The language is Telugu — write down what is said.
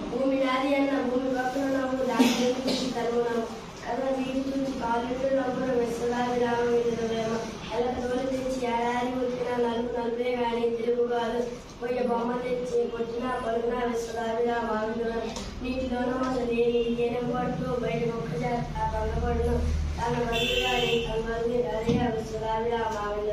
భూమి నాది అన్న భూమి పక్కన దాని అలా నీటి చూసి కాళ్ళు విశ్వదాది రామేమ ఎలా తోలు తెచ్చి ఏడాది ఉట్టిన నలుపే కానీ తెలుగు కాదు పోయే బొమ్మ తెచ్చి కొట్టిన పలుకున విశ్వదాది రామావిడ నీటిలోన మొదలు ఏనం పట్టు బయట మొక్క చేస్తా పంగపడును తన మంది కానీ తన మంది అదే విశ్వదాది రామావిడ